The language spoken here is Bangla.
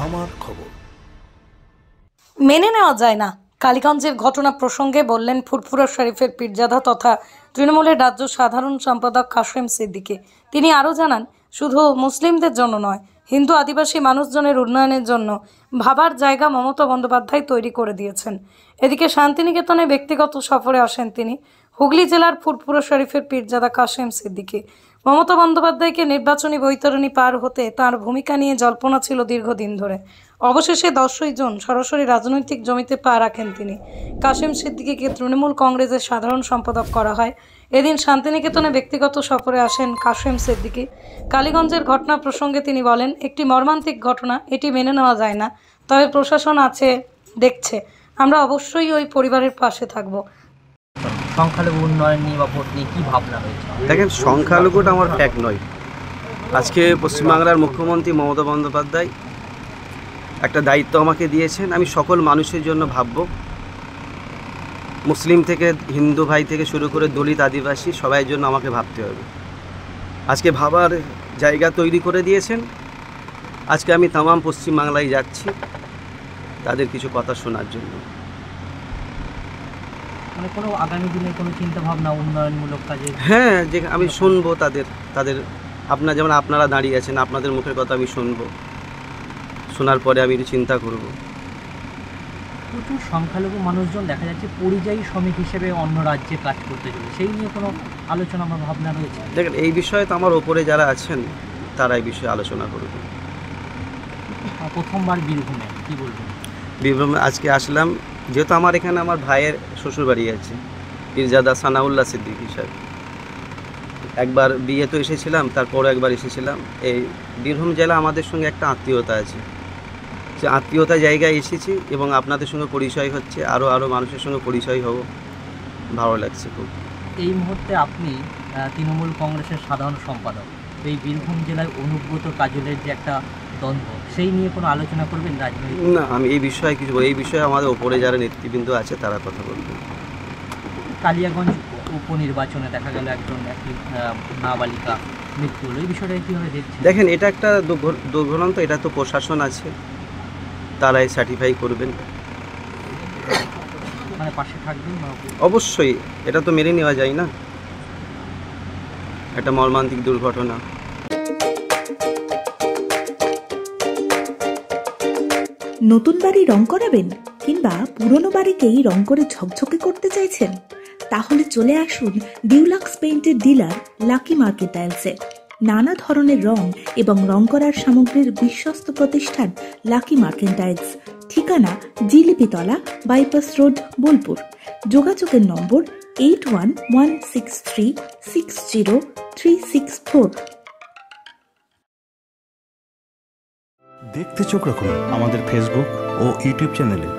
আমার খবর। মেনে নেওয়া যায় না, কালীগঞ্জের ঘটনা প্রসঙ্গে বললেন ফুরফুরা শরীফের পীরজাদা তথা তৃণমূলের রাজ্য সাধারণ সম্পাদক কাশেম সিদ্দিকী। তিনি আরও জানান, শুধু মুসলিমদের জন্য নয়, হিন্দু আদিবাসী মানুষজনের উন্নয়নের জন্য ভাবার জায়গা মমতা বন্দ্যোপাধ্যায় তৈরি করে দিয়েছেন। এদিকে শান্তিনিকেতনে ব্যক্তিগত সফরে আসেন তিনি। হুগলি জেলার ফুরফুরা শরীফের পীরজাদা কাশেম সিদ্দিকী মমতা বন্দ্যোপাধ্যায়কে নির্বাচনী বৈতরণী পার হতে তার ভূমিকা নিয়ে জল্পনা ছিল দীর্ঘদিন ধরে। অবশেষে 10ই জুন সরাসরি রাজনৈতিক জমিতে পা রাখেন তিনি। কাশেম সিদ্দিকীকে তৃণমূল কংগ্রেসের সাধারণ সম্পাদক করা হয়। এদিন শান্তিনিকেতনে ব্যক্তিগত সফরে আসেন কাশেম সিদ্দিকী। কালীগঞ্জের ঘটনা প্রসঙ্গে তিনি বলেন, একটি মর্মান্তিক ঘটনা, এটি মেনে নেওয়া যায় না। তবে প্রশাসন আছে, দেখছে, আমরা অবশ্যই ওই পরিবারের পাশে থাকব। সংখ্যালঘু উন্নয়ন নিয়ে বা ভোট নিয়ে কী ভাবনা রয়েছে? দেখেন, সংখ্যালঘুটা আমার ফ্যাক্ট নয়। আজকে পশ্চিমবাংলার মুখ্যমন্ত্রী মমতা বন্দ্যোপাধ্যায় একটা দায়িত্ব আমাকে দিয়েছেন। আমি সকল মানুষের জন্য ভাবব, মুসলিম থেকে হিন্দু ভাই থেকে শুরু করে দলিত আদিবাসী সবাই জন্য আমাকে ভাবতে হবে। আজকে ভাবার জায়গা তৈরি করে দিয়েছেন। আজকে আমি তামাম পশ্চিমবাংলায় যাচ্ছি তাদের কিছু কথা শোনার জন্য। মানে কোনো আগামী দিনে কোনো চিন্তাভাবনা উন্নয়নমূলক কাজে? হ্যাঁ, যে আমি শুনবো তাদের আপনার যেমন আপনারা দাঁড়িয়ে আছেন, আপনাদের মুখের কথা আমি শুনবো। শোনার পরে আমি একটু চিন্তা করব। প্রচুর সংখ্যালঘু মানুষজন দেখা যাচ্ছে পরিযায়ী শ্রমিক হিসেবে অন্য রাজ্যে কাজ করতে চলে, সেই নিয়ে কোনো আলোচনা বা ভাবনা রয়েছে? দেখেন, এই বিষয়ে তো আমার ওপরে যারা আছেন তারা এই বিষয়ে আলোচনা করবে। প্রথমবার বীরভূমে, কী বলবেন? বীরভূমে আজকে আসলাম, যেহেতু আমার এখানে আমার ভাইয়ের শ্বশুরবাড়ি আছে, পীরজাদা সানাউল্লাহ সিদ্দিকী সাহেব। একবার বিয়ে তো এসেছিলাম, তারপরও একবার এসেছিলাম। এই বীরভূম জেলা আমাদের সঙ্গে একটা আত্মীয়তা আছে, সে আত্মীয়তা জায়গায় এসেছি এবং আপনাদের সঙ্গে পরিচয় হচ্ছে, আরও মানুষের সঙ্গে পরিচয় হব, ভালো লাগছে খুব। এই মুহূর্তে আপনি তৃণমূল কংগ্রেসের সাধারণ সম্পাদক, এই বীরভূম জেলায় অনুব্রত কাজলের যে একটা দ্বন্দ্ব, সেই নিয়ে কোনো আলোচনা করবেন রাজনৈতিক? না, আমি এই বিষয়ে কিছু, এই বিষয়ে আমাদের ওপরে যারা নেতৃবৃন্দ আছে তারা কথা বলবেন। কালিয়াগঞ্জ উপনির্বাচনে দেখা গেল একটি নাবালিকা মৃত্যু হলো, এই বিষয়টা কীভাবে দেখছেন? দেখেন, এটা একটা দুর্ঘটনা, তো এটা তো প্রশাসন আছে, তারাই সার্টিফাই করবেন। মানে পাশে থাকবেন? অবশ্যই, এটা তো মেনে নেওয়া যায় না, একটা মর্মান্তিক দুর্ঘটনা। নতুন বাড়ি রং করাবেন কিংবা পুরনো বাড়িকেই রং করে ঝকঝকে করতে চাইছেন? তাহলে চলে আসুন ডিউলাক্স পেইন্টের ডিলার লাকি মার্কেন্টাইলসে। নানা ধরনের রং এবং রং করার সামগ্রীর বিশ্বস্ত প্রতিষ্ঠান লাকি মার্কেন্টাইলস। ঠিকানা জিলিপিতলা, বাইপাস রোড, বোলপুর। যোগাযোগের নম্বর 8116360364। দেখতে চোখ রাখুন আমাদের ফেসবুক ও ইউটিউব চ্যানেলে।